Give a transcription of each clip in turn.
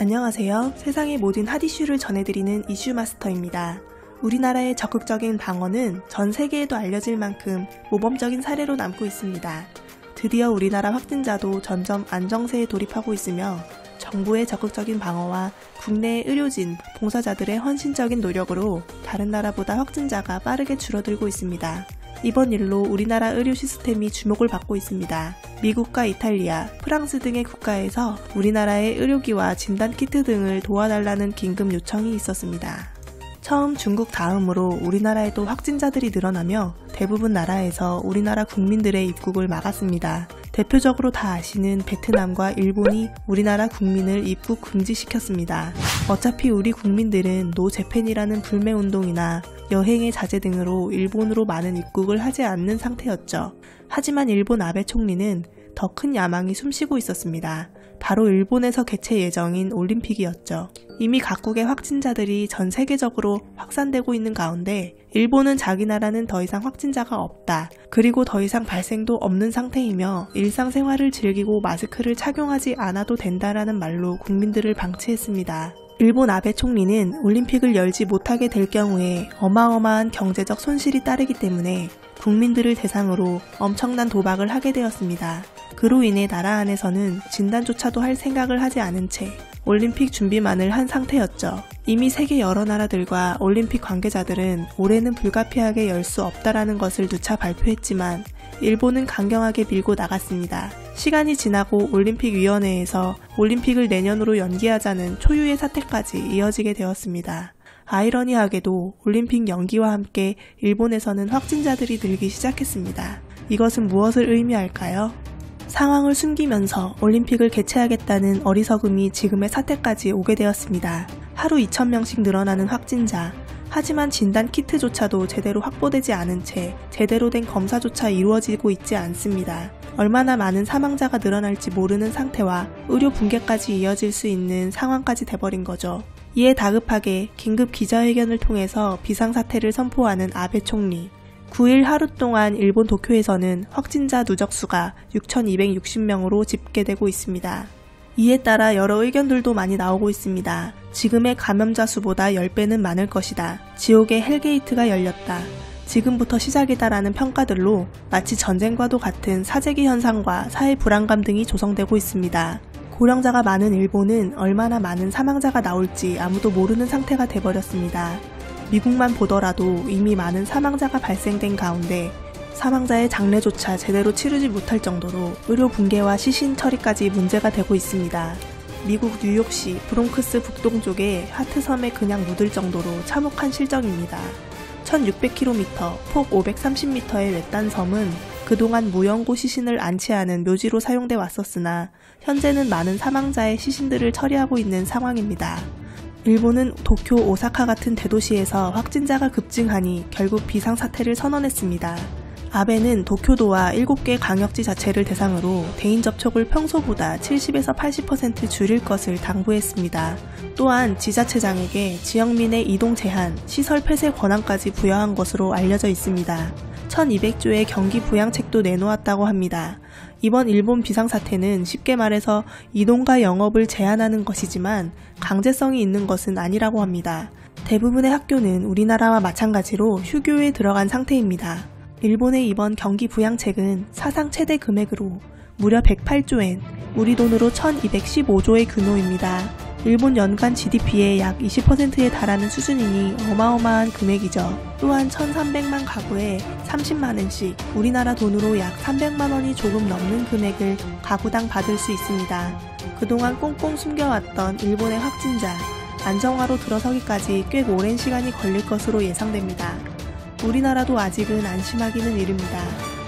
안녕하세요. 세상의 모든 핫이슈를 전해드리는 이슈마스터입니다. 우리나라의 적극적인 방어는 전 세계에도 알려질 만큼 모범적인 사례로 남고 있습니다. 드디어 우리나라 확진자도 점점 안정세에 돌입하고 있으며 정부의 적극적인 방어와 국내의 의료진, 봉사자들의 헌신적인 노력으로 다른 나라보다 확진자가 빠르게 줄어들고 있습니다. 이번 일로 우리나라 의료 시스템이 주목을 받고 있습니다. 미국과 이탈리아, 프랑스 등의 국가에서 우리나라의 의료기와 진단키트 등을 도와달라는 긴급 요청이 있었습니다. 처음 중국 다음으로 우리나라에도 확진자들이 늘어나며 대부분 나라에서 우리나라 국민들의 입국을 막았습니다. 대표적으로 다 아시는 베트남과 일본이 우리나라 국민을 입국 금지시켰습니다. 어차피 우리 국민들은 노 재팬이라는 불매운동이나 여행의 자제 등으로 일본으로 많은 입국을 하지 않는 상태였죠. 하지만 일본 아베 총리는 더 큰 야망이 숨쉬고 있었습니다. 바로 일본에서 개최 예정인 올림픽이었죠. 이미 각국의 확진자들이 전 세계적으로 확산되고 있는 가운데 일본은 자기 나라는 더 이상 확진자가 없다. 그리고 더 이상 발생도 없는 상태이며 일상생활을 즐기고 마스크를 착용하지 않아도 된다라는 말로 국민들을 방치했습니다. 일본 아베 총리는 올림픽을 열지 못하게 될 경우에 어마어마한 경제적 손실이 따르기 때문에 국민들을 대상으로 엄청난 도박을 하게 되었습니다. 그로 인해 나라 안에서는 진단조차도 할 생각을 하지 않은 채 올림픽 준비만을 한 상태였죠. 이미 세계 여러 나라들과 올림픽 관계자들은 올해는 불가피하게 열 수 없다라는 것을 누차 발표했지만 일본은 강경하게 밀고 나갔습니다. 시간이 지나고 올림픽위원회에서 올림픽을 내년으로 연기하자는 초유의 사태까지 이어지게 되었습니다. 아이러니하게도 올림픽 연기와 함께 일본에서는 확진자들이 늘기 시작했습니다. 이것은 무엇을 의미할까요? 상황을 숨기면서 올림픽을 개최하겠다는 어리석음이 지금의 사태까지 오게 되었습니다. 하루 2,000명씩 늘어나는 확진자, 하지만 진단 키트조차도 제대로 확보되지 않은 채 제대로 된 검사조차 이루어지고 있지 않습니다. 얼마나 많은 사망자가 늘어날지 모르는 상태와 의료 붕괴까지 이어질 수 있는 상황까지 돼버린 거죠. 이에 다급하게 긴급 기자회견을 통해서 비상사태를 선포하는 아베 총리. 9일 하루 동안 일본 도쿄에서는 확진자 누적수가 6,260명으로 집계되고 있습니다. 이에 따라 여러 의견들도 많이 나오고 있습니다. 지금의 감염자 수보다 10배는 많을 것이다. 지옥의 헬게이트가 열렸다. 지금부터 시작이다라는 평가들로 마치 전쟁과도 같은 사재기 현상과 사회 불안감 등이 조성되고 있습니다. 고령자가 많은 일본은 얼마나 많은 사망자가 나올지 아무도 모르는 상태가 돼버렸습니다. 미국만 보더라도 이미 많은 사망자가 발생된 가운데 사망자의 장례조차 제대로 치르지 못할 정도로 의료 붕괴와 시신 처리까지 문제가 되고 있습니다. 미국 뉴욕시 브롱크스 북동쪽의 하트섬에 그냥 묻을 정도로 참혹한 실정입니다. 1600km, 폭 530m의 외딴 섬은 그동안 무연고 시신을 안치하는 묘지로 사용돼 왔었으나 현재는 많은 사망자의 시신들을 처리하고 있는 상황입니다. 일본은 도쿄, 오사카 같은 대도시에서 확진자가 급증하니 결국 비상사태를 선언했습니다. 아베는 도쿄도와 7개 광역지 자체를 대상으로 대인 접촉을 평소보다 70에서 80% 줄일 것을 당부했습니다. 또한 지자체장에게 지역민의 이동 제한, 시설 폐쇄 권한까지 부여한 것으로 알려져 있습니다. 1200조의 경기 부양책도 내놓았다고 합니다. 이번 일본 비상사태는 쉽게 말해서 이동과 영업을 제한하는 것이지만 강제성이 있는 것은 아니라고 합니다. 대부분의 학교는 우리나라와 마찬가지로 휴교에 들어간 상태입니다. 일본의 이번 경기 부양책은 사상 최대 금액으로 무려 108조엔, 우리 돈으로 1215조의 규모입니다. 일본 연간 GDP의 약 20%에 달하는 수준이니 어마어마한 금액이죠. 또한 1,300만 가구에 30만원씩, 우리나라 돈으로 약 300만원이 조금 넘는 금액을 가구당 받을 수 있습니다. 그동안 꽁꽁 숨겨왔던 일본의 확진자, 안정화로 들어서기까지 꽤 오랜 시간이 걸릴 것으로 예상됩니다. 우리나라도 아직은 안심하기는 이릅니다.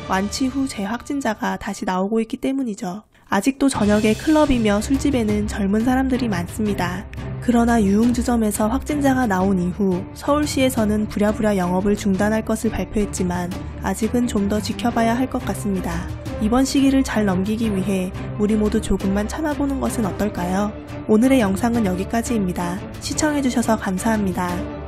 완치 후 재확진자가 다시 나오고 있기 때문이죠. 아직도 저녁에 클럽이며 술집에는 젊은 사람들이 많습니다. 그러나 유흥주점에서 확진자가 나온 이후 서울시에서는 부랴부랴 영업을 중단할 것을 발표했지만 아직은 좀 더 지켜봐야 할 것 같습니다. 이번 시기를 잘 넘기기 위해 우리 모두 조금만 참아보는 것은 어떨까요? 오늘의 영상은 여기까지입니다. 시청해주셔서 감사합니다.